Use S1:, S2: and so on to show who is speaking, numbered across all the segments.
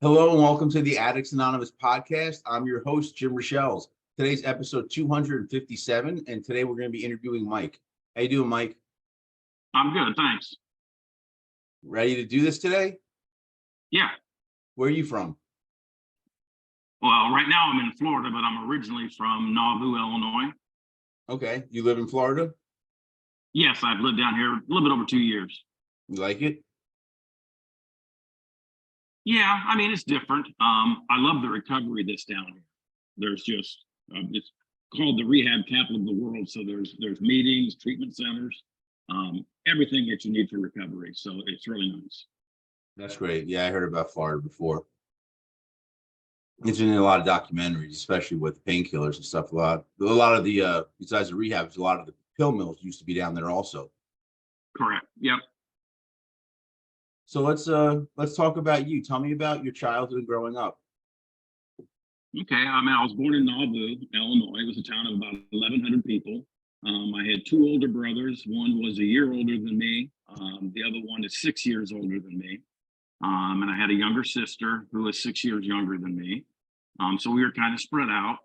S1: Hello and welcome to the Addicts Anonymous podcast. I'm your host, Jim Richels. Today's episode 257, and today we're going to be interviewing Mike. How you doing, Mike?
S2: I'm good, thanks.
S1: Ready to do this today?
S2: Yeah.
S1: Where are you from?
S2: Well, right now I'm in Florida, but I'm originally from Nauvoo, Illinois.
S1: Okay. You live in Florida?
S2: Yes, I've lived down here a little bit over 2 years.
S1: You like it?
S2: Yeah, I mean, it's different. I love the recovery that's down here. There's just, it's called the rehab capital of the world. So there's meetings, treatment centers, everything that you need for recovery. So it's really nice.
S1: That's great. Yeah, I heard about Florida before. It's in a lot of documentaries, especially with painkillers and stuff. A lot of the besides the rehabs, a lot of the pill mills used to be down there also.
S2: Correct. Yep.
S1: So let's talk about you. Tell me about your childhood growing up.
S2: Okay. I mean, I was born in Nauvoo, Illinois. It was a town of about 1,100 people. I had two older brothers. One was a year older than me. The other one is 6 years older than me. And I had a younger sister who was 6 years younger than me. So we were kind of spread out.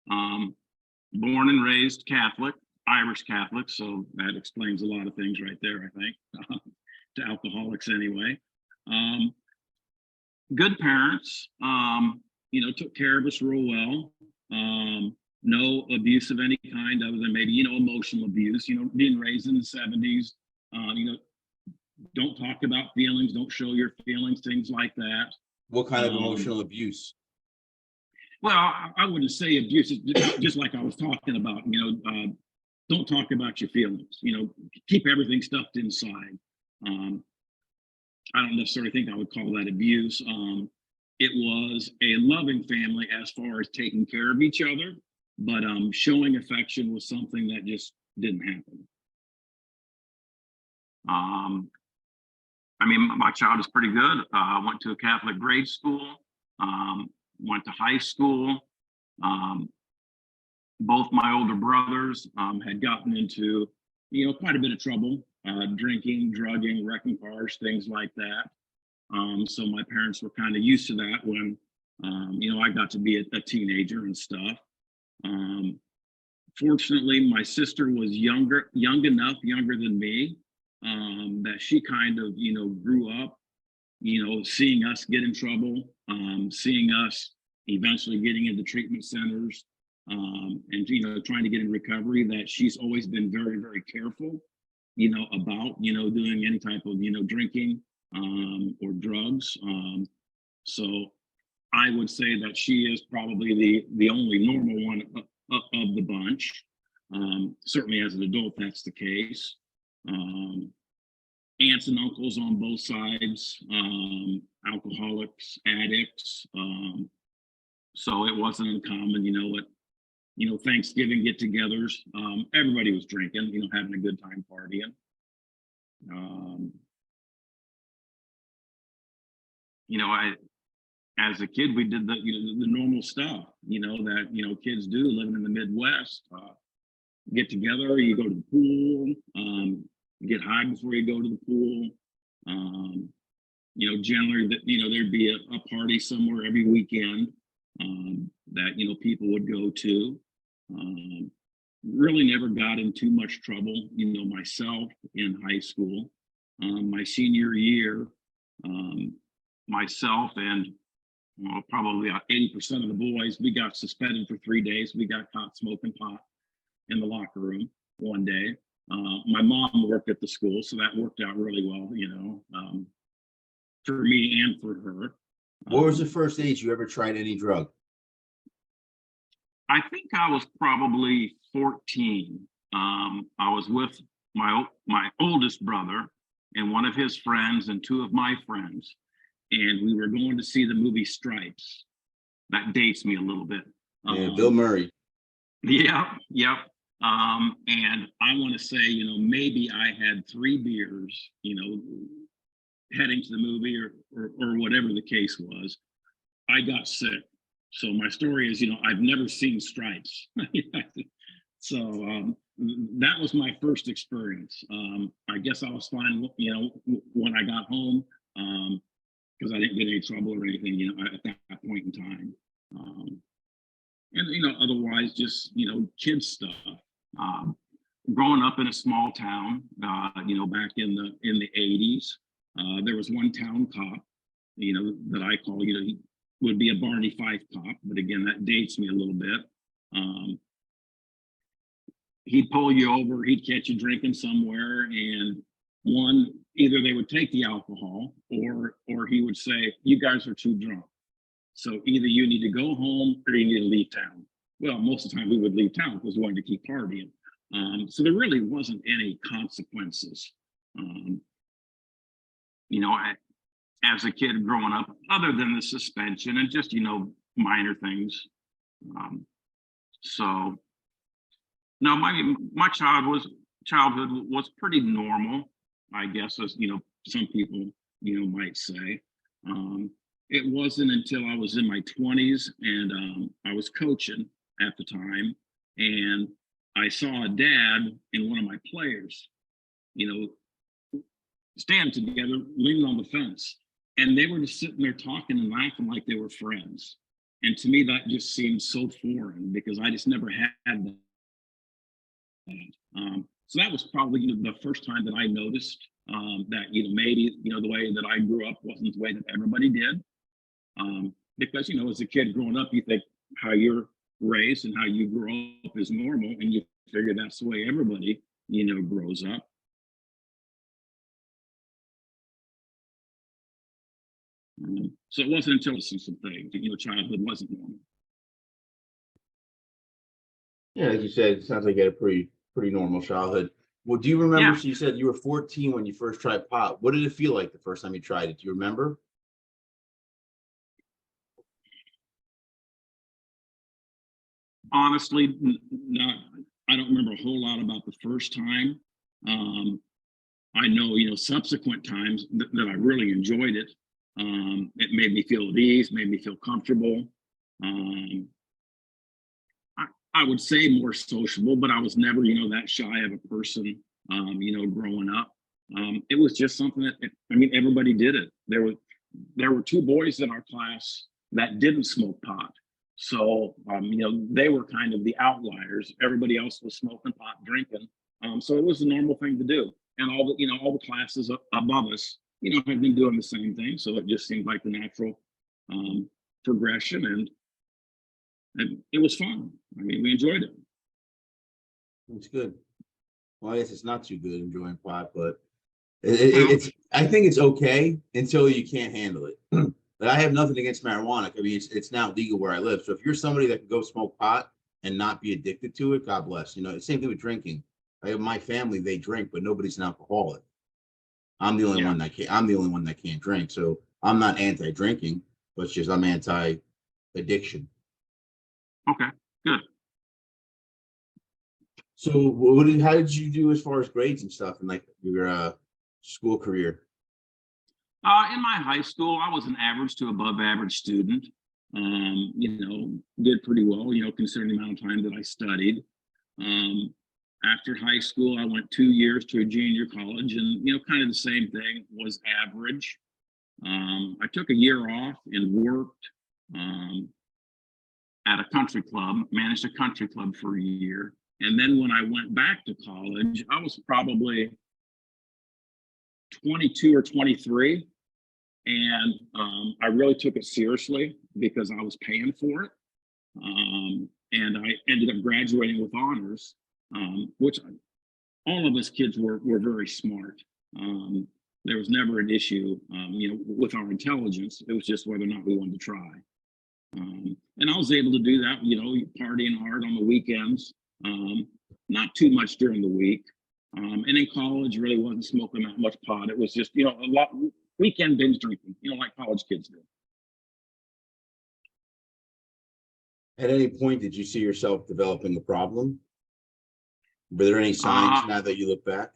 S2: Born and raised Catholic, Irish Catholic. So that explains a lot of things right there, I think, to alcoholics anyway. Good parents, took care of us real well. No abuse of any kind other than maybe, emotional abuse, being raised in the 70s, don't talk about feelings, don't show your feelings, things like that.
S1: What kind of emotional abuse?
S2: Well, I wouldn't say abuse, just like I was talking about, don't talk about your feelings, keep everything stuffed inside. I don't necessarily think I would call that abuse. It was a loving family as far as taking care of each other, but showing affection was something that just didn't happen. I mean, my child is pretty good. I went to a Catholic grade school, went to high school. Both my older brothers had gotten into, quite a bit of trouble, drinking, drugging, wrecking cars, things like that. So my parents were kind of used to that when, I got to be a teenager and stuff. Fortunately, my sister was younger than me, that she kind of, grew up, seeing us get in trouble, seeing us eventually getting into treatment centers, and, trying to get in recovery, that she's always been very, very careful, about, doing any type of, drinking or drugs. So I would say that she is probably the only normal one of the bunch. Certainly as an adult, that's the case. Aunts and uncles on both sides, alcoholics, addicts. So it wasn't uncommon, Thanksgiving get-togethers. Everybody was drinking, having a good time partying. As a kid, we did the normal stuff, that kids do living in the Midwest. Get together, you go to the pool, get high before you go to the pool. Generally that there'd be a party somewhere every weekend that people would go to. Really never got in too much trouble, myself in high school. My senior year, myself and probably about 80% of the boys, we got suspended for 3 days. We got caught smoking pot in the locker room one day. My mom worked at the school, so that worked out really well, for me and for her.
S1: What was the first age you ever tried any drug?
S2: I think I was probably 14. I was with my oldest brother and one of his friends and two of my friends, and we were going to see the movie Stripes. That dates me a little bit.
S1: Yeah, Bill Murray.
S2: Yep. And I want to say, maybe I had 3 beers, heading to the movie or whatever the case was. I got sick. So my story is, I've never seen Stripes. So that was my first experience. I guess I was fine, when I got home. because I didn't get any trouble or anything, at that point in time. And otherwise, just kids stuff. Um, Growing up in a small town, back in the 80s, there was one town cop, that I call, he would be a Barney Fife cop, but again, that dates me a little bit. Um, he'd pull you over, he'd catch you drinking somewhere, and either they would take the alcohol, or he would say, "You guys are too drunk. So either you need to go home or you need to leave town." Well, most of the time we would leave town because we wanted to keep partying. So there really wasn't any consequences. Um, as a kid growing up, other than the suspension and just, minor things. So no, my childhood was pretty normal, I guess, as some people might say. It wasn't until I was in my 20s and I was coaching at the time, and I saw a dad and one of my players, stand together, leaning on the fence, and they were just sitting there talking and laughing like they were friends. And to me, that just seemed so foreign because I just never had that. So that was probably the first time that I noticed that maybe the way that I grew up wasn't the way that everybody did. Because as a kid growing up, you think how you're raised and how you grow up is normal, and you figure that's the way everybody grows up. So it wasn't until I see some things, childhood wasn't normal.
S1: Yeah, like you said, it sounds like you had a pretty normal childhood. Well, do you remember?
S2: Yeah.
S1: So you said you were 14 when you first tried pot. What did it feel like the first time you tried it? Do you remember?
S2: Honestly, not. I don't remember a whole lot about the first time. I know, subsequent times that I really enjoyed it. It made me feel at ease, made me feel comfortable. Um, I would say more sociable, but I was never, that shy of a person, growing up. It was just something that, everybody did it. There were two boys in our class that didn't smoke pot. So, they were kind of the outliers. Everybody else was smoking pot, drinking. So it was a normal thing to do. And all the classes above us, have been doing the same thing. So it just seemed like the natural progression, and it was fun. We enjoyed it.
S1: It's good. Well, I guess it's not too good enjoying pot, but
S2: Well,
S1: it's. I think it's okay until you can't handle it. But I have nothing against marijuana. It's now legal where I live. So if you're somebody that can go smoke pot and not be addicted to it, God bless. Same thing with drinking. I have my family; they drink, but nobody's an alcoholic. I'm the only
S2: yeah.
S1: one that can't. I'm the only one that can't drink. So I'm not anti-drinking, but it's just I'm anti-addiction.
S2: Okay, good.
S1: So how did you do as far as grades and stuff and like your school career?
S2: In my high school, I was an average to above average student. Did pretty well, considering the amount of time that I studied. After high school, I went 2 years to a junior college, and kind of the same thing, was average. I took a year off and worked at a country club, managed a country club for a year. And then when I went back to college, I was probably 22 or 23. And I really took it seriously because I was paying for it. And I ended up graduating with honors, which all of us kids were very smart. There was never an issue, with our intelligence. It was just whether or not we wanted to try. And I was able to do that, partying hard on the weekends, not too much during the week. And in college, really wasn't smoking that much pot. It was just, a lot weekend binge drinking, like college kids do.
S1: At any point, did you see yourself developing a problem? Were there any signs now that you look back?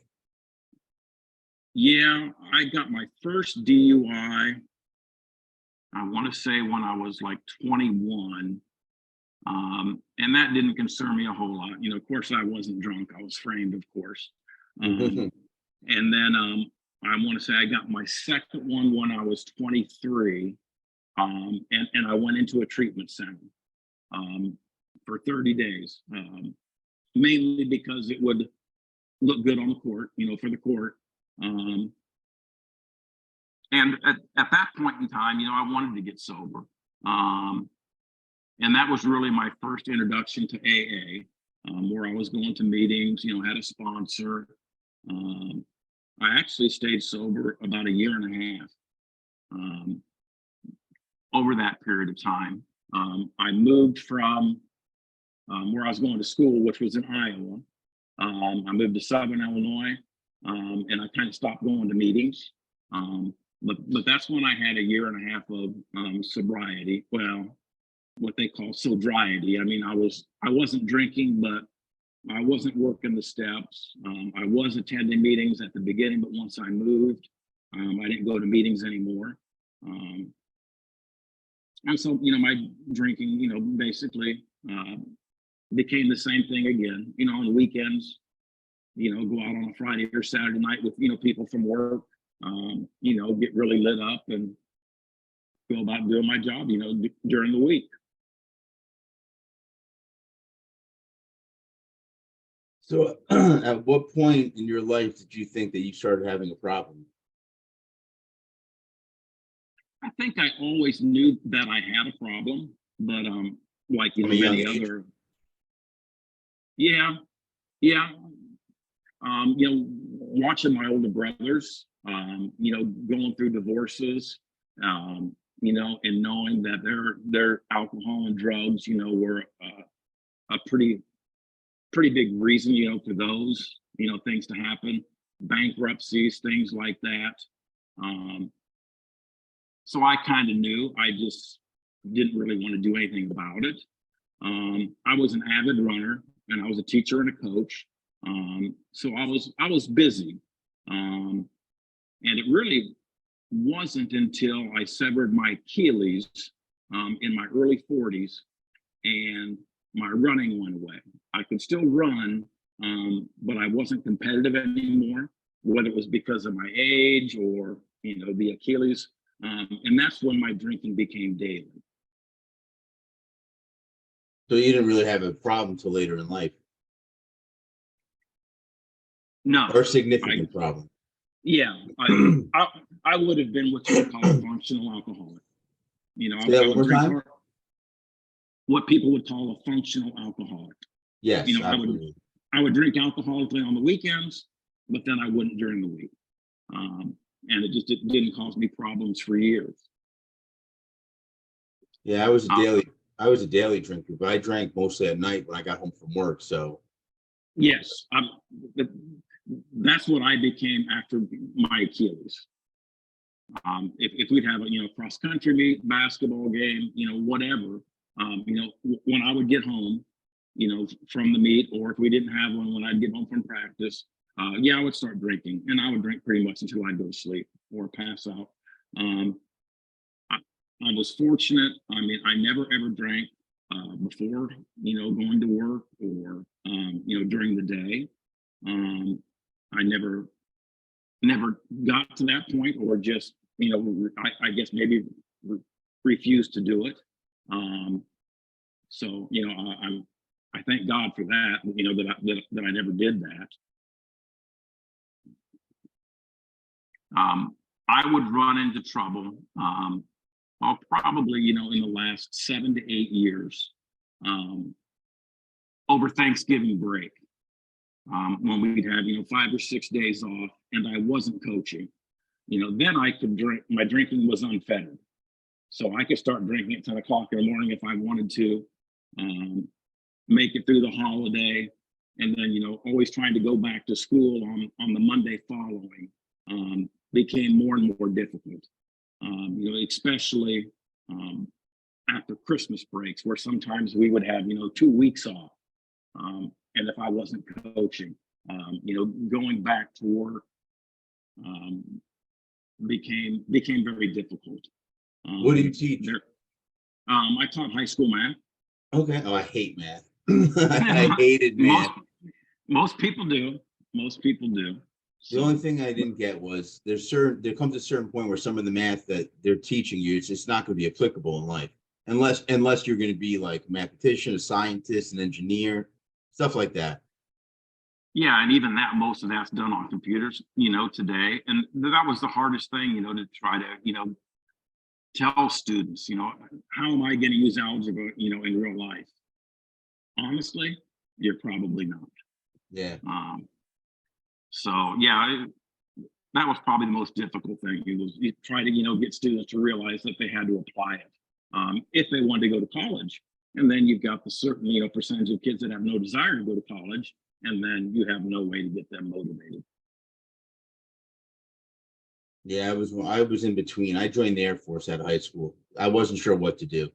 S2: Yeah, I got my first DUI, I want to say when I was like 21. And that didn't concern me a whole lot. Of course, I wasn't drunk. I was framed, of course. And then I want to say I got my second one when I was 23, and I went into a treatment center for 30 days, mainly because it would look good on the court, for the court. And at that point in time, I wanted to get sober. And that was really my first introduction to AA, where I was going to meetings, had a sponsor. I actually stayed sober about a year and a half. Over that period of time, I moved from where I was going to school, which was in Iowa. I moved to Southern Illinois, and I kind of stopped going to meetings. But that's when I had a year and a half of sobriety. Well, what they call sobriety. I mean, I wasn't drinking, but I wasn't working the steps. I was attending meetings at the beginning, but once I moved, I didn't go to meetings anymore. And so, my drinking, basically became the same thing again. On the weekends, go out on a Friday or Saturday night with, people from work, get really lit up and go about doing my job, during the week.
S1: So at what point in your life did you think that you started having a problem?
S2: I think I always knew that I had a problem, but like many other, yeah. Watching my older brothers, going through divorces, and knowing that their alcohol and drugs, were a pretty big reason, for those, things to happen, bankruptcies, things like that. So I kind of knew. I just didn't really want to do anything about it. I was an avid runner, and I was a teacher and a coach. So I was busy. And it really wasn't until I severed my Achilles in my early 40s, and my running went away. I could still run, but I wasn't competitive anymore, whether it was because of my age or, the Achilles. And that's when my drinking became daily.
S1: So you didn't really have a problem till later in life?
S2: No.
S1: Or significant problem?
S2: Yeah, I would have been what you would call a functional alcoholic.
S1: Say that one more time?
S2: What people would call a functional alcoholic.
S1: Yes,
S2: I would drink alcoholically on the weekends, but then I wouldn't during the week. And it just didn't cause me problems for years.
S1: Yeah, I was a daily drinker, but I drank mostly at night when I got home from work. So
S2: yes, that's what I became after my Achilles. If we'd have a cross country meet, basketball game, whatever, when I would get home, from the meet, or if we didn't have one, when I'd get home from practice, I would start drinking, and I would drink pretty much until I'd go to sleep or pass out. I was fortunate. I mean, I never ever drank before, going to work or, during the day. I never got to that point, or just, I guess maybe refused to do it. So, I thank God for that, that I never did that. I would run into trouble, probably, in the last 7 to 8 years, over Thanksgiving break, when we'd have, 5 or 6 days off, and I wasn't coaching. Then I could drink. My drinking was unfettered, so I could start drinking at 10 o'clock in the morning if I wanted to, make it through the holiday, and then, always trying to go back to school on the Monday following. Became more and more difficult, especially after Christmas breaks, where sometimes we would have, 2 weeks off. And if I wasn't coaching, going back to work became very difficult.
S1: What do you teach?
S2: I taught high school math.
S1: Okay. Oh, I hate math. I hated math.
S2: Most people do. Most people do.
S1: The
S2: So
S1: only thing I didn't get was there comes a certain point where some of the math that they're teaching you, it's just not going to be applicable in life unless you're going to be like a mathematician, a scientist, an engineer, stuff like that.
S2: yeah, and even that, most of that's done on computers, today. And that was the hardest thing, to try to, tell students, how am I going to use algebra, in real life? Honestly, you're probably not.
S1: Yeah.
S2: So yeah, that was probably the most difficult thing. It was you try to, get students to realize that they had to apply it if they wanted to go to college. And then you've got the certain, percentage of kids that have no desire to go to college, and then you have no way to get them motivated.
S1: Yeah, I was in between. I joined the Air Force out of high school. I wasn't sure what to do,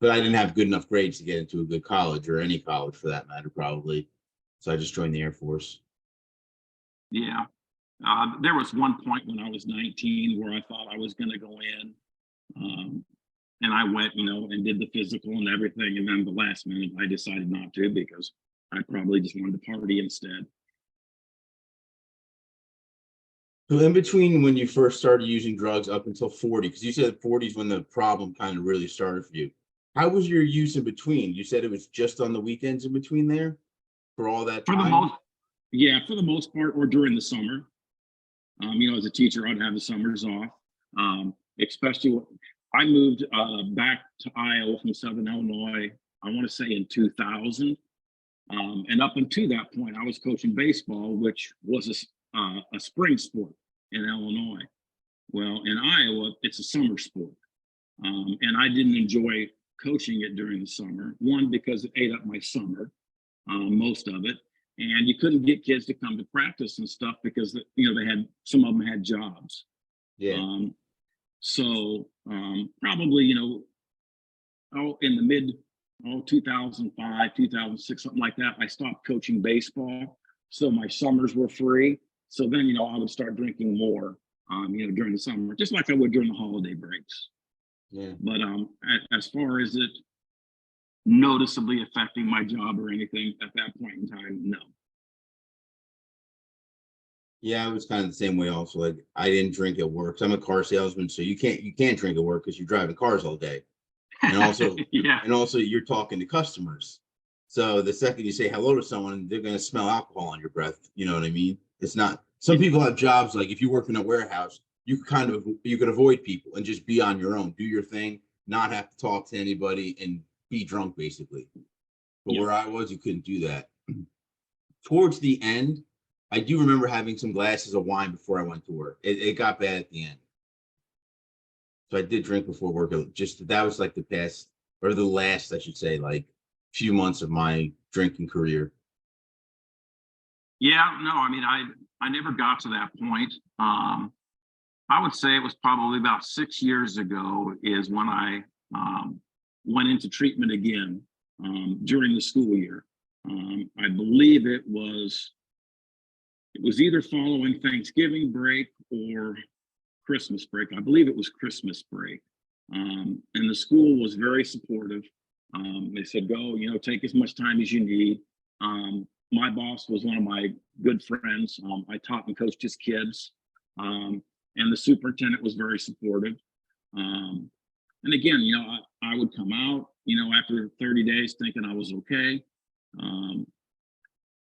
S1: but I didn't have good enough grades to get into a good college or any college for that matter, probably. So I just joined the Air Force.
S2: Yeah. There was one point when I was 19 where I thought I was going to go in. And I went, and did the physical and everything. And then the last minute, I decided not to because I probably just wanted to party instead.
S1: So in between when you first started using drugs up until 40, because you said 40 is when the problem kind of really started for you. How was your use in between? You said it was just on the weekends in between there for all that
S2: For the
S1: time?
S2: most, yeah, for the most part, or during the summer. As a teacher, I'd have the summers off. Especially, I moved back to Iowa from Southern Illinois, I want to say in 2000. And up until that point, I was coaching baseball, which was a spring sport in Illinois. Well, in Iowa, it's a summer sport. And I didn't enjoy coaching it during the summer. One, because it ate up my summer, most of it. And you couldn't get kids to come to practice and stuff because, they had, some of them had jobs.
S1: Yeah.
S2: So probably, in the mid 2005, 2006, something like that, I stopped coaching baseball. So my summers were free. So then, I would start drinking more, during the summer, just like I would during the holiday breaks.
S1: Yeah.
S2: But as far as it noticeably affecting my job or anything at that point in time, no.
S1: Yeah, I was kind of the same way also. Like I didn't drink at work. So I'm a car salesman, so you can't drink at work because you're driving cars all day. And also
S2: Yeah.
S1: you're talking to customers. So the second you say hello to someone, they're gonna smell alcohol on your breath. You know what I mean? It's not some people have jobs like if you work in a warehouse, you could avoid people and just be on your own, do your thing, not have to talk to anybody and be drunk basically. But
S2: Yeah.
S1: where I was, you couldn't do that. Towards the end, I do remember having some glasses of wine before I went to work. It got bad at the end. So I did drink before work. Just that was like the past or the last, I should say, like few months of my drinking career.
S2: Yeah, no, I mean, I never got to that point. I would say it was probably about 6 years ago is when I went into treatment again during the school year. I believe it was either following Thanksgiving break or Christmas break. I believe it was Christmas break. And the school was very supportive. They said, go, take as much time as you need. My boss was one of my good friends. I taught and coached his kids. And the superintendent was very supportive. And again, I would come out, after 30 days thinking I was okay.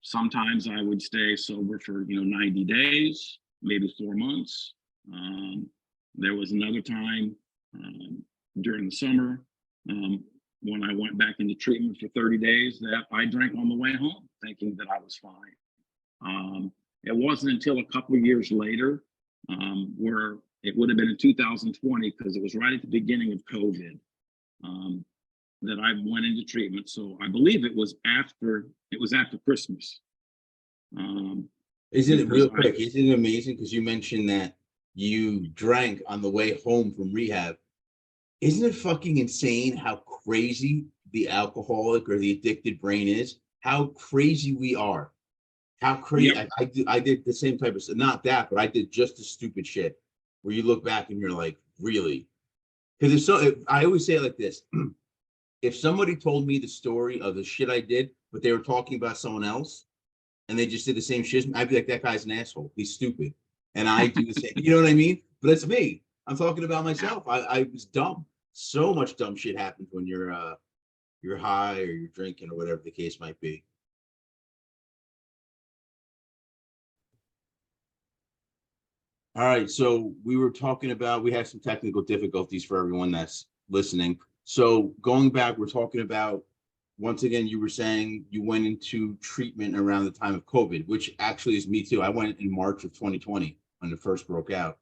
S2: Sometimes I would stay sober for, 90 days, maybe 4 months. There was another time during the summer when I went back into treatment for 30 days that I drank on the way home, thinking that I was fine. It wasn't until a couple of years later, where it would have been in 2020, because it was right at the beginning of COVID, that I went into treatment. So I believe it was after Christmas.
S1: Isn't it real quick? Isn't it amazing? Because you mentioned that you drank on the way home from rehab. Isn't it fucking insane how crazy the alcoholic or the addicted brain is? How crazy we are. How crazy.
S2: Yep.
S1: I did the same type of stuff. Not that, but I did just as stupid shit where you look back and you're like, really? Because I always say it like this. If somebody told me the story of the shit I did, but they were talking about someone else, and they just did the same shit, I'd be like, that guy's an asshole. He's stupid. And I do the same. You know what I mean? But it's me. I'm talking about myself. I was dumb. So much dumb shit happens when you're high or you're drinking or whatever the case might be. All right. So we were talking about, we had some technical difficulties for everyone that's listening. So going back, we're talking about, once again, you were saying you went into treatment around the time of COVID, which actually is me too. I went in March of 2020 when it first broke out.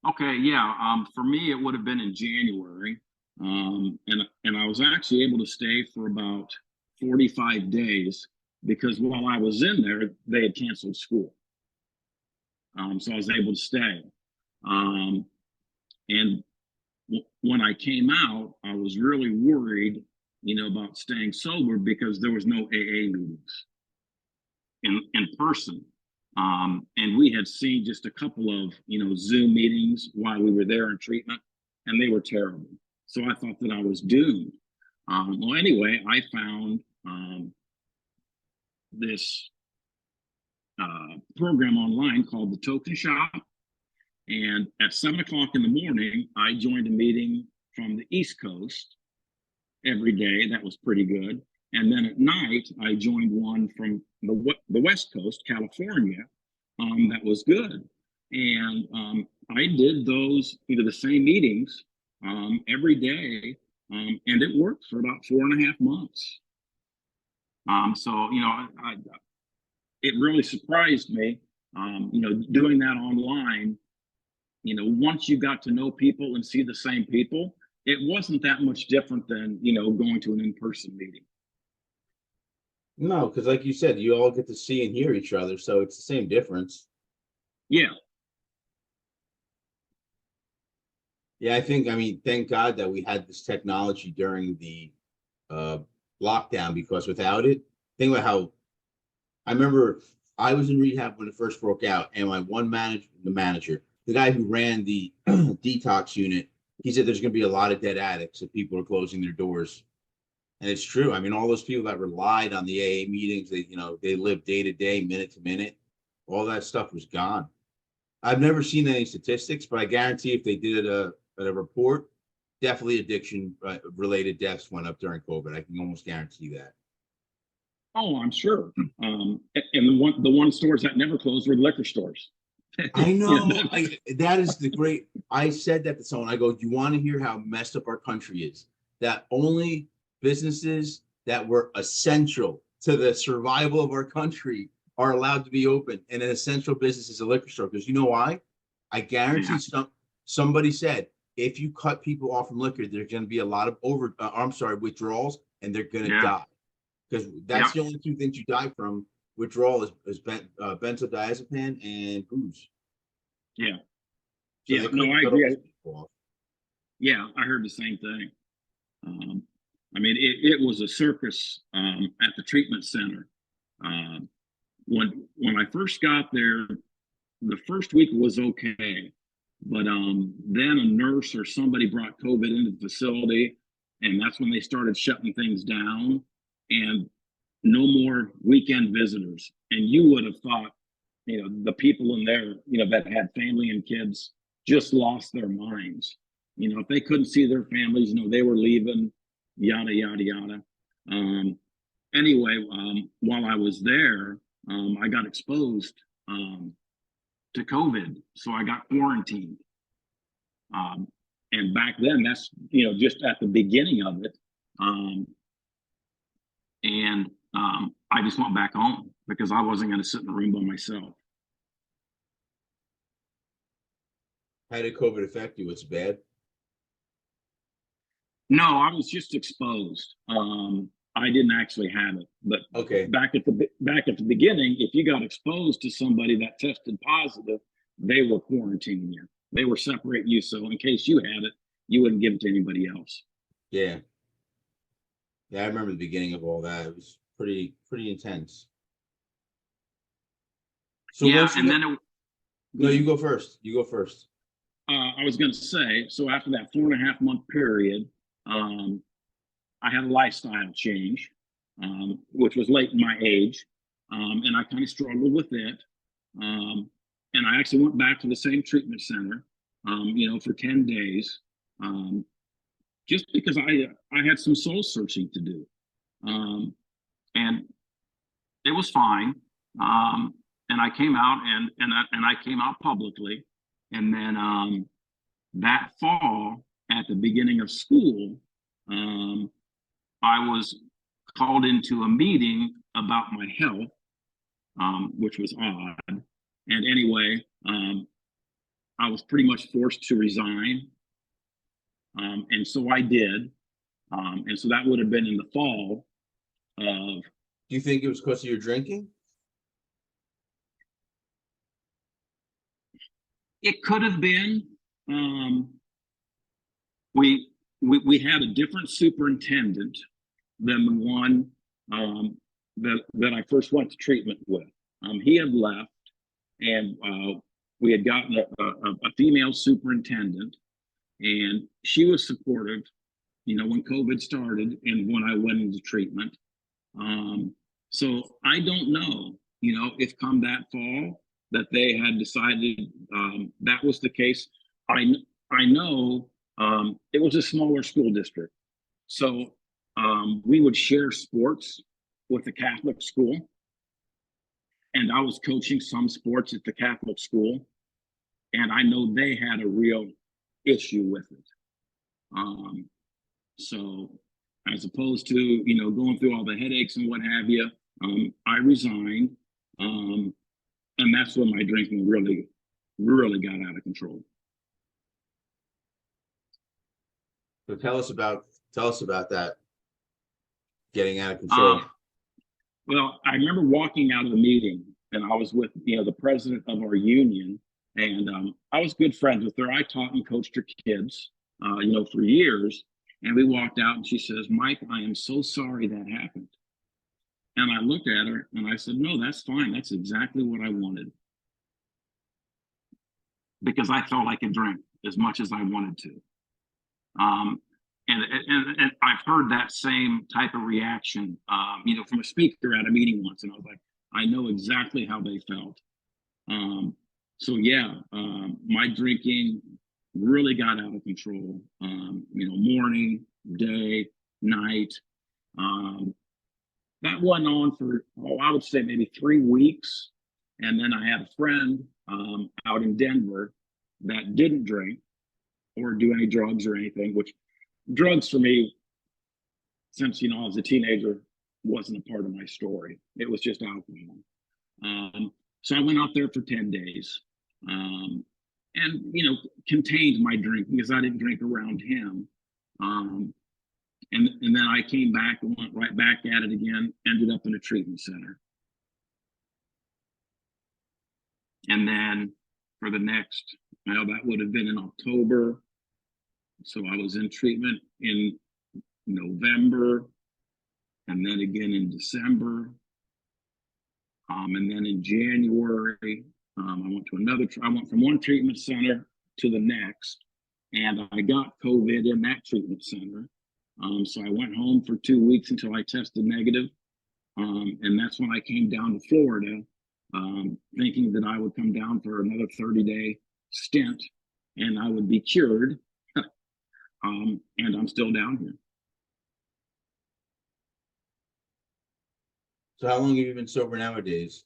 S2: Okay, yeah. For me, it would have been in January, and I was actually able to stay for about 45 days because while I was in there, they had canceled school, so I was able to stay. Um, and when I came out, I was really worried, about staying sober because there was no AA meetings in person. And we had seen just a couple of, Zoom meetings while we were there in treatment, and they were terrible. So I thought that I was doomed. Well, anyway, I found this program online called the Token Shop. And at 7 o'clock in the morning, I joined a meeting from the East Coast every day. That was pretty good. And then at night, I joined one from the West Coast, California, that was good. And I did those, the same meetings every day, and it worked for about 4.5 months. So, it really surprised me, doing that online. Once you got to know people and see the same people, it wasn't that much different than, going to an in-person meeting.
S1: No, because like you said, you all get to see and hear each other, so it's the same difference.
S2: Yeah.
S1: Yeah, I mean, thank God that we had this technology during the lockdown, because without it, think about how I remember I was in rehab when it first broke out, and my manager, the guy who ran the detox unit, he said there's going to be a lot of dead addicts if people are closing their doors. And it's true. I mean, all those people that relied on the AA meetings, they lived day to day, minute to minute, all that stuff was gone. I've never seen any statistics, but I guarantee if they did a report, definitely addiction related deaths went up during COVID. I can almost guarantee that.
S2: Oh, I'm sure. And the one stores that never closed were the liquor stores.
S1: I know. That is the great. I said that to someone. I go, "Do you want to hear how messed up our country is? That only businesses that were essential to the survival of our country are allowed to be open, and an essential business is a liquor store." Because you know why? I guarantee somebody said if you cut people off from liquor, there's going to be a lot of withdrawals, and they're going to die. Because that's the only two things you die from. Withdrawal is benzodiazepine and booze.
S2: Yeah.
S1: So
S2: yeah. No, I agree.
S1: Off.
S2: Yeah, I heard the same thing. I mean, it was a circus at the treatment center. When I first got there, the first week was okay, but then a nurse or somebody brought COVID into the facility, and that's when they started shutting things down, and no more weekend visitors. And you would have thought, the people in there, that had family and kids just lost their minds. If they couldn't see their families, they were leaving, yada, yada, yada. Anyway, while I was there, I got exposed to COVID. So I got quarantined. And back then, that's, just at the beginning of it. I just went back home because I wasn't going to sit in the room by myself.
S1: How did COVID affect you? It's bad?
S2: No, I was just exposed. I didn't actually have it, but
S1: okay.
S2: Back at the beginning, if you got exposed to somebody that tested positive, they were quarantining you. They were separating you, so in case you had it, you wouldn't give it to anybody else.
S1: Yeah. Yeah, I remember the beginning of all that. It was pretty intense. So
S2: yeah, and then
S1: no, you go first. You go first.
S2: I was going to say, so after that 4.5 month period, I had a lifestyle change, which was late in my age. and I kind of struggled with it. And I actually went back to the same treatment center, for 10 days, just because I had some soul searching to do. And it was fine. And I came out and I came out publicly. And then that fall, at the beginning of school, I was called into a meeting about my health, which was odd. And anyway, I was pretty much forced to resign. And so I did. And so that would have been in the fall of.
S1: Do you think it was because of your drinking?
S2: It could have been. We had a different superintendent than the one that I first went to treatment with. He had left, and we had gotten a female superintendent, and she was supportive, when COVID started and when I went into treatment. So I don't know, if come that fall that they had decided that was the case. I know it was a smaller school district. So we would share sports with the Catholic school. And I was coaching some sports at the Catholic school. And I know they had a real issue with it. So as opposed to, going through all the headaches and what have you, I resigned. And that's when my drinking really, really got out of control.
S1: So tell us about that getting out of control.
S2: Well, I remember walking out of the meeting, and I was with, the president of our union, and I was good friends with her. I taught and coached her kids, for years. And we walked out, and she says, "Mike, I am so sorry that happened." And I looked at her and I said, "No, that's fine. That's exactly what I wanted." Because I felt I could drink as much as I wanted to. And I've heard that same type of reaction, from a speaker at a meeting once. And I was like, I know exactly how they felt. So yeah, my drinking really got out of control, morning, day, night. That went on for, I would say maybe 3 weeks. And then I had a friend out in Denver that didn't drink or do any drugs or anything, which drugs for me, since, I was a teenager, wasn't a part of my story. It was just alcohol. So I went out there for 10 days and, contained my drinking because I didn't drink around him. And then I came back and went right back at it again, ended up in a treatment center. And then for the next, that would have been in October. So I was in treatment in November, and then again in December. And then in January, I went from one treatment center to the next, and I got COVID in that treatment center. So I went home for 2 weeks until I tested negative. And that's when I came down to Florida, thinking that I would come down for another 30-day stint and I would be cured. And I'm still down here.
S1: So how long have you been sober nowadays?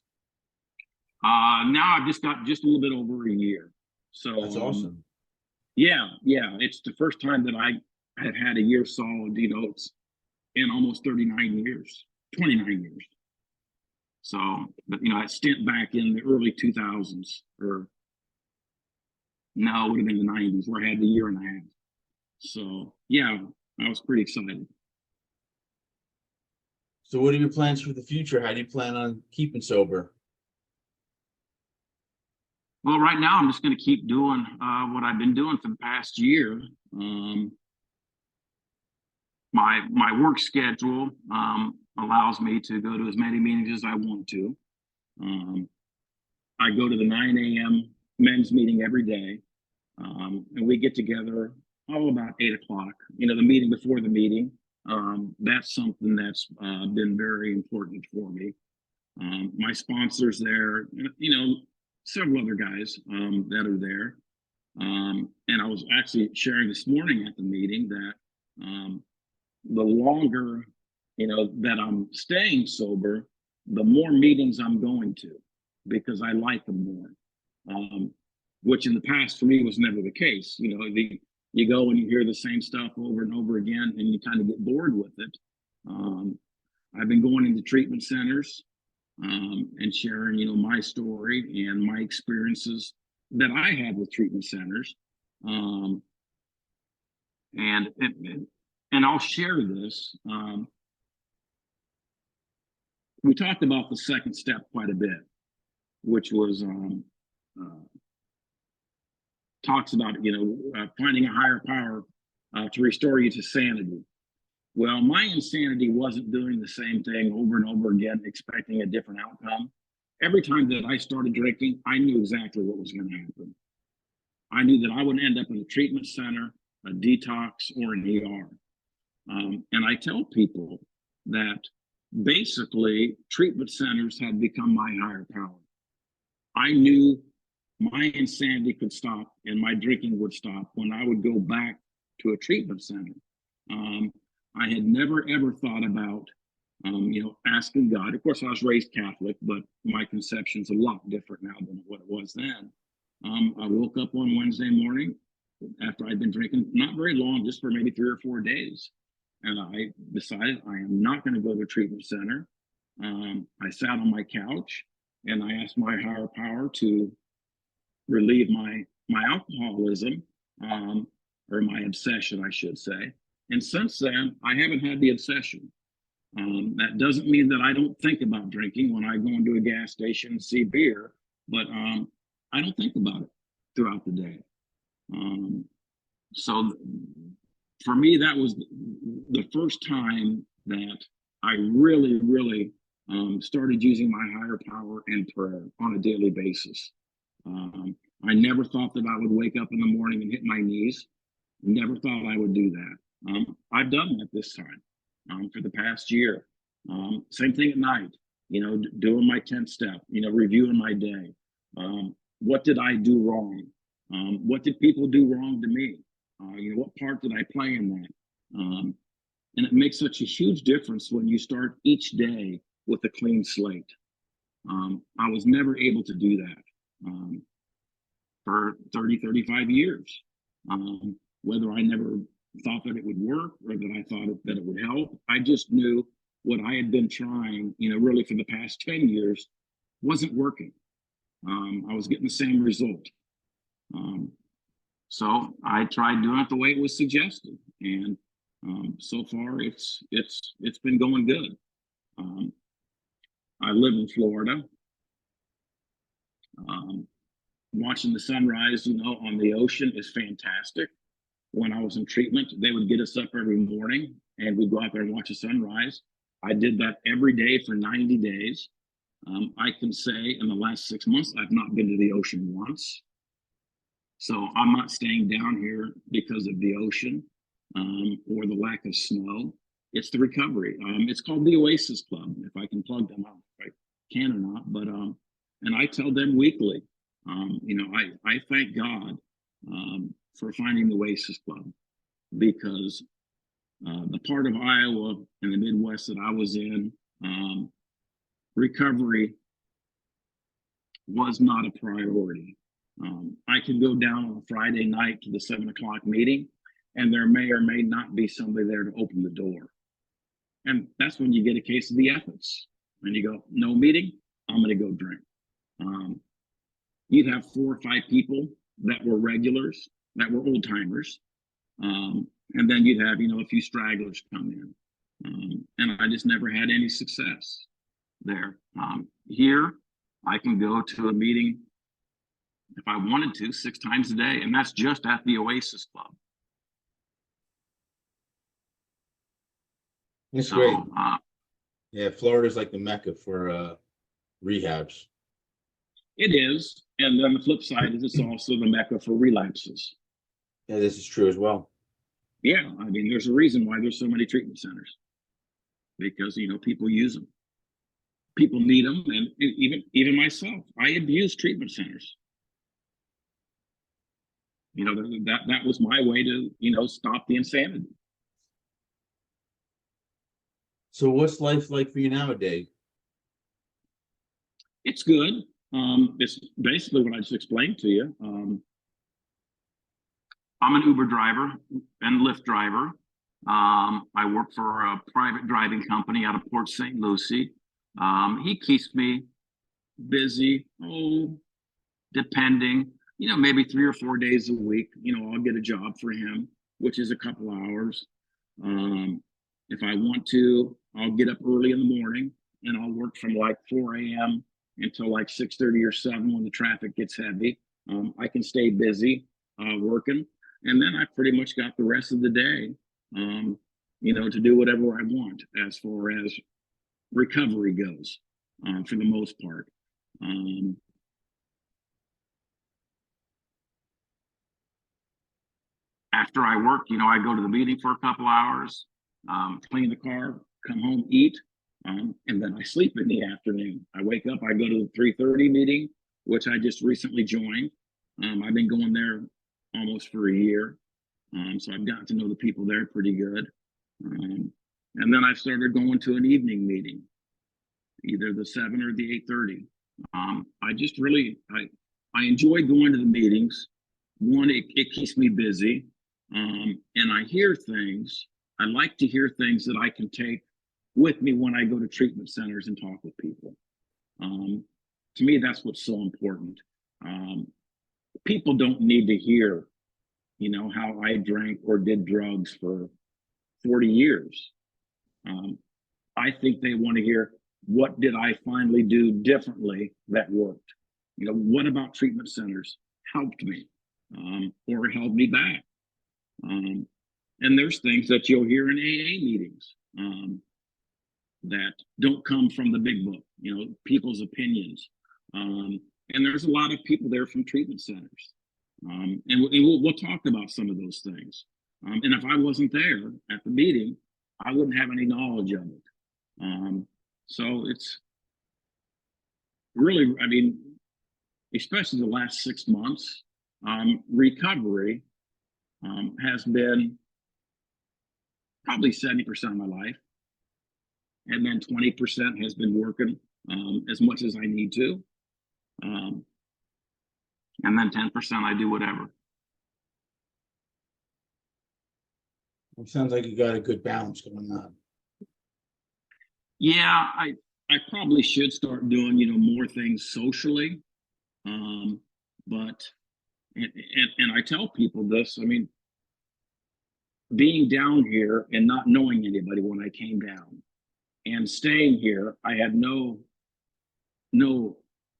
S2: Now I've just got just a little bit over a year. So
S1: that's awesome.
S2: Yeah. It's the first time that I have had a year solid, it's in almost 29 years, 29 years. So, but I stint back in the early 2000s, or no, it would have been the 90s, where I had the year and a half. So yeah, I was pretty excited.
S1: So what are your plans for the future? How do you plan on keeping sober?
S2: Well, right now I'm just going to keep doing what I've been doing for the past year. My work schedule allows me to go to as many meetings as I want to. I go to the 9 a.m. men's meeting every day, and we get together about 8 o'clock. The meeting before the meeting. That's something that's been very important for me. My sponsors there, several other guys that are there. And I was actually sharing this morning at the meeting that the longer, that I'm staying sober, the more meetings I'm going to, because I like them more. Which in the past for me was never the case. You go and you hear the same stuff over and over again, and you kind of get bored with it. I've been going into treatment centers and sharing, my story and my experiences that I had with treatment centers. And I'll share this. We talked about the second step quite a bit, which was talks about finding a higher power to restore you to sanity. Well, my insanity wasn't doing the same thing over and over again, expecting a different outcome. Every time that I started drinking, I knew exactly what was going to happen. I knew that I would end up in a treatment center, a detox, or an ER. And I tell people that basically treatment centers had become my higher power. I knew my insanity could stop and my drinking would stop when I would go back to a treatment center. I had never ever thought about, asking God. Of course, I was raised Catholic, but my conception's a lot different now than what it was then. I woke up on Wednesday morning after I'd been drinking, not very long, just for maybe 3 or 4 days. And I decided I am not going to go to a treatment center. I sat on my couch and I asked my higher power to relieve my alcoholism, or my obsession, I should say. And since then, I haven't had the obsession. That doesn't mean that I don't think about drinking when I go into a gas station and see beer, but I don't think about it throughout the day. So for me, that was the first time that I really, really started using my higher power and prayer on a daily basis. I never thought that I would wake up in the morning and hit my knees. Never thought I would do that. I've done that this time for the past year. Same thing at night, doing my 10th step, reviewing my day. What did I do wrong? What did people do wrong to me? What part did I play in that? And it makes such a huge difference when you start each day with a clean slate. I was never able to do that for 30, 35 years. Whether I never thought that it would work or that I thought that it would help, I just knew what I had been trying, really for the past 10 years wasn't working. I was getting the same result. So I tried doing it the way it was suggested, and so far it's been going good. I live in Florida. Watching the sunrise, on the ocean is fantastic. When I was in treatment, they would get us up every morning and we'd go out there and watch the sunrise. I did that every day for 90 days. I can say in the last 6 months, I've not been to the ocean once. So I'm not staying down here because of the ocean or the lack of snow. It's the recovery. It's called the Oasis Club, if I can plug them out, if I can or not. But and I tell them weekly, I thank God for finding the Oasis Club, because the part of Iowa and the Midwest that I was in, recovery was not a priority. I could go down on a Friday night to the 7 o'clock meeting, and there may or may not be somebody there to open the door. And that's when you get a case of the ethics. And you go, no meeting, I'm going to go drink. You'd have 4 or 5 people that were regulars, that were old timers. And then you'd have, a few stragglers come in. And I just never had any success there. Here, I can go to a meeting if I wanted to 6 times a day, and that's just at the Oasis Club.
S1: That's great. Yeah, Florida's like the mecca for rehabs.
S2: It is. And then the flip side is it's also the mecca for relapses.
S1: Yeah, this is true as well.
S2: Yeah, I mean, there's a reason why there's so many treatment centers, because people use them. people need them, and even myself, I abuse treatment centers. You know, that was my way to, you know, stop the insanity.
S1: So what's life like for you nowadays?
S2: It's good. It's basically what I just explained to you. I'm an Uber driver and Lyft driver. I work for a private driving company out of Port St. Lucie. He keeps me busy, depending, you know, maybe 3 or 4 days a week. You know, I'll get a job for him, which is a couple hours. If I want to, I'll get up early in the morning and I'll work from like 4 a.m. until like 6:30 or 7 when the traffic gets heavy. I can stay busy working, and then I pretty much got the rest of the day, you know, to do whatever I want as far as recovery goes, for the most part. After I work, you know, I go to the meeting for a couple hours, clean the car, come home, eat, and then I sleep in the afternoon. I wake up, I go to the 3:30 meeting, which I just recently joined. I've been going there almost for a year, so I've gotten to know the people there pretty good. And then I started going to an evening meeting, either the 7 or the 8:30. I just really, I enjoy going to the meetings. One, it keeps me busy, and I hear things. I like to hear things that I can take with me when I go to treatment centers and talk with people. To me, that's what's so important. People don't need to hear, you know, how I drank or did drugs for 40 years. I think they want to hear, what did I finally do differently that worked? You know, what about treatment centers helped me, or held me back? And there's things that you'll hear in AA meetings, that don't come from the big book, you know, people's opinions. And there's a lot of people there from treatment centers. And we'll talk about some of those things. And if I wasn't there at the meeting, I wouldn't have any knowledge of it. So it's really, I mean, especially the last 6 months, recovery has been probably 70% of my life. And then 20% has been working as much as I need to. And then 10% I do whatever.
S1: It sounds like you got a good balance going on.
S2: Yeah, I probably should start doing, you know, more things socially. But and I tell people this, I mean, being down here and not knowing anybody when I came down and staying here, I had no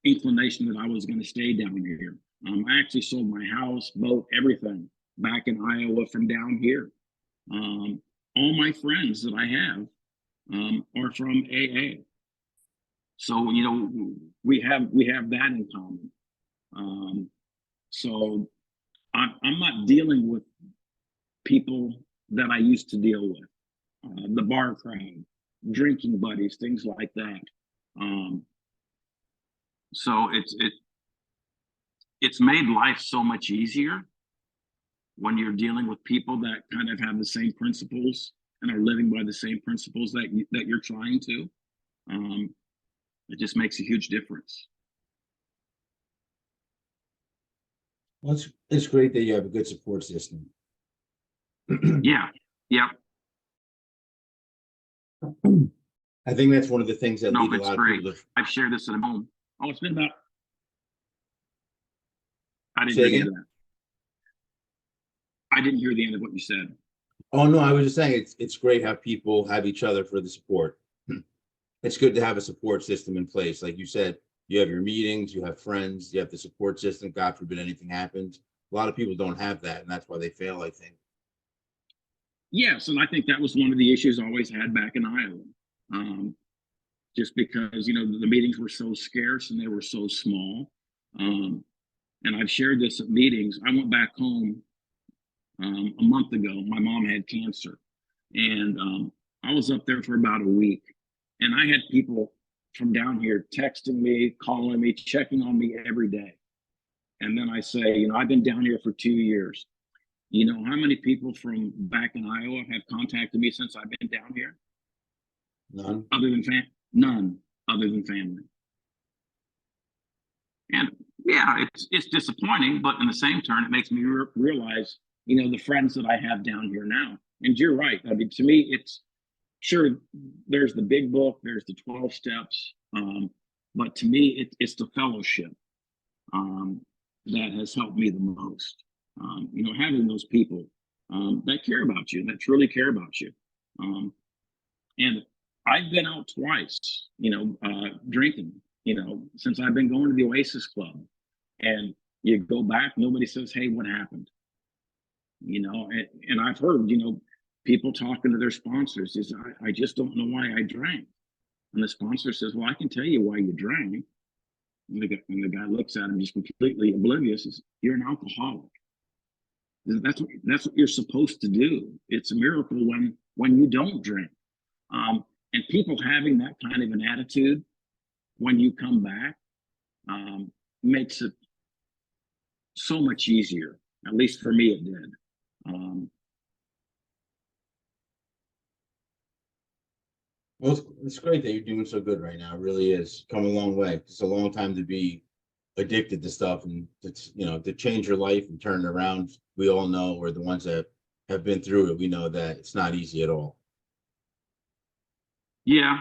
S2: inclination that I was going to stay down here. I actually sold my house, boat, everything back in Iowa from down here. All my friends that I have are from AA. So, you know, we have that in common. So I'm not dealing with people that I used to deal with, the bar crowd, drinking buddies, things like that. So it's made life so much easier when you're dealing with people that kind of have the same principles and are living by the same principles that you're trying to. It just makes a huge difference.
S1: Well, it's great that you have a good support system.
S2: Yeah.
S1: I think that's one of the things that lead a
S2: it's
S1: lot
S2: great.
S1: of people to
S2: I've shared this at home. Oh, it's been about. I didn't
S1: say
S2: hear
S1: again.
S2: that. I didn't hear the end of what you said.
S1: Oh no, I was just saying it's great how people have each other for the support. It's good to have a support system in place. Like you said, you have your meetings, you have friends, you have the support system. God forbid anything happens. A lot of people don't have that, and that's why they fail, I think.
S2: Yes, and I think that was one of the issues I always had back in Iowa. Just because, you know, the meetings were so scarce and they were so small. And I've shared this at meetings. I went back home a month ago. My mom had cancer, and I was up there for about a week, and I had people from down here texting me, calling me, checking on me every day. And then I say, I've been down here for 2 years. You know how many people from back in Iowa have contacted me since I've been down here?
S1: None.
S2: None other than family. And yeah, it's disappointing, but in the same turn, it makes me realize, the friends that I have down here now. And you're right. I mean, to me, it's sure there's the big book, there's the 12 steps, but to me, it's the fellowship that has helped me the most. Having those people that care about you, that truly care about you. And I've been out twice, drinking, since I've been going to the Oasis Club. And you go back, nobody says, hey, what happened? And I've heard, people talking to their sponsors is, I just don't know why I drank. And the sponsor says, well, I can tell you why you drank. And the guy looks at him just completely oblivious, is, you're an alcoholic. That's what you're supposed to do. It's a miracle when you don't drink. And people having that kind of an attitude when you come back makes it so much easier. At least for me, it did.
S1: Well, it's great that you're doing so good right now. It really is. Come a long way. It's a long time to be addicted to stuff, and it's, to change your life and turn it around. We all know, we're the ones that have been through it. We know that it's not easy at all.
S2: Yeah.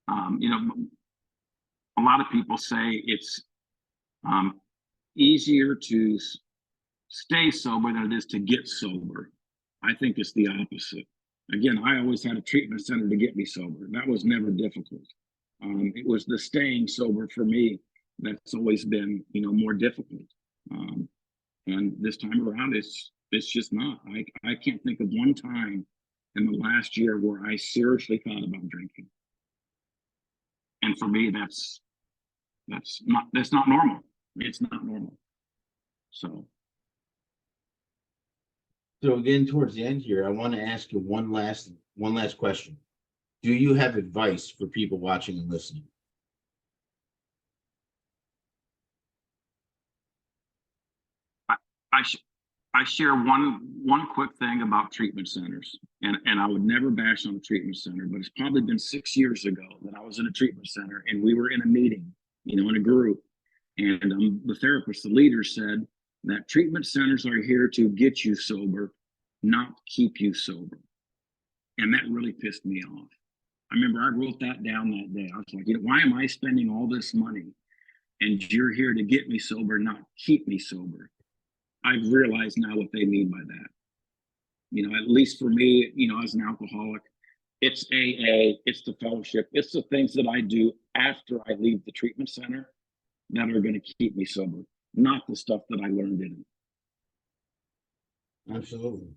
S2: A lot of people say it's easier to stay sober than it is to get sober. I think it's the opposite. Again, I always had a treatment center to get me sober. That was never difficult. It was the staying sober for me that's always been, more difficult. And this time around, it's just not. I can't think of one time in the last year where I seriously thought about drinking. And for me, that's not normal. It's not normal. So
S1: again, towards the end here, I want to ask you one last question. Do you have advice for people watching and listening?
S2: I share one quick thing about treatment centers, and I would never bash on a treatment center, but it's probably been 6 years ago that I was in a treatment center and we were in a meeting, in a group, and the therapist, the leader, said that treatment centers are here to get you sober, not keep you sober. And that really pissed me off. I remember I wrote that down that day. I was like, why am I spending all this money and you're here to get me sober, not keep me sober? I've realized now what they mean by that. At least for me, as an alcoholic, it's AA, it's the fellowship, it's the things that I do after I leave the treatment center that are going to keep me sober, not the stuff that I learned in it.
S1: Absolutely.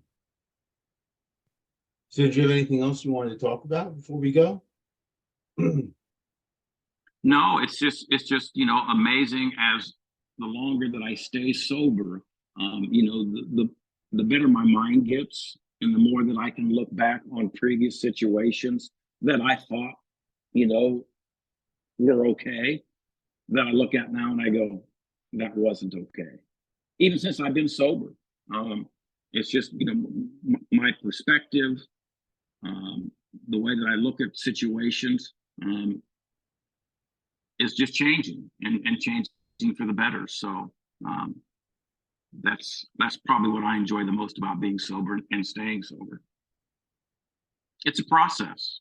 S1: So did you have anything else you wanted to talk about before we go?
S2: No, it's just amazing as the longer that I stay sober, the better my mind gets, and the more that I can look back on previous situations that I thought, were okay, that I look at now and I go, that wasn't okay. Even since I've been sober, it's just, my perspective, the way that I look at situations is just changing and changing for the better. So that's probably what I enjoy the most about being sober and staying sober. It's a process.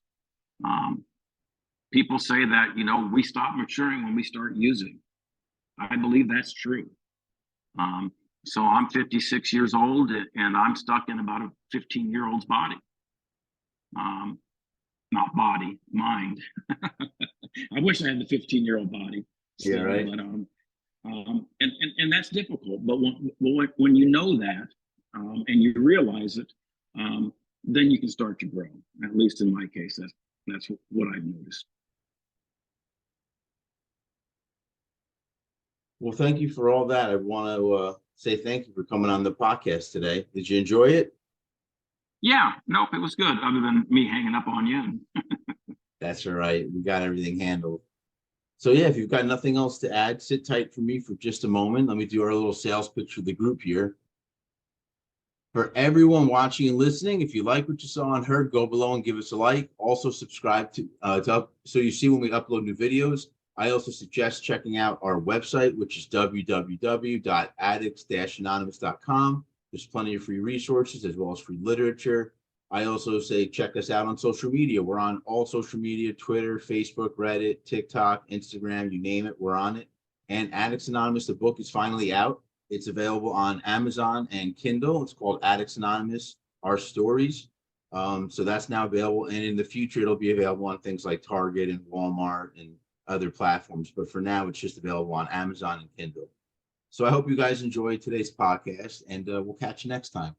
S2: People say that, we stop maturing when we start using. I believe that's true. So I'm 56 years old and I'm stuck in about a 15-year-old's body. Not body, mind. I wish I had the 15-year-old body.
S1: Still, yeah, right.
S2: But, and that's difficult. But when you know that and you realize it, then you can start to grow. At least in my case, that's what I've noticed.
S1: Well, thank you for all that. I want to say thank you for coming on the podcast today. Did you enjoy it?
S2: Yeah, nope, it was good, other than me hanging up on you.
S1: That's all right. We got everything handled. So yeah, if you've got nothing else to add, sit tight for me for just a moment. Let me do our little sales pitch for the group here. For everyone watching and listening, if you like what you saw and heard, go below and give us a like. Also subscribe to so you see when we upload new videos. I also suggest checking out our website, which is www.addicts-anonymous.com. There's plenty of free resources as well as free literature. I also say check us out on social media. We're on all social media: Twitter, Facebook, Reddit, TikTok, Instagram, you name it, we're on it. And Addicts Anonymous, the book, is finally out. It's available on Amazon and Kindle. It's called Addicts Anonymous, Our Stories. So that's now available. And in the future, it'll be available on things like Target and Walmart and other platforms. But for now, it's just available on Amazon and Kindle. So I hope you guys enjoyed today's podcast, and we'll catch you next time.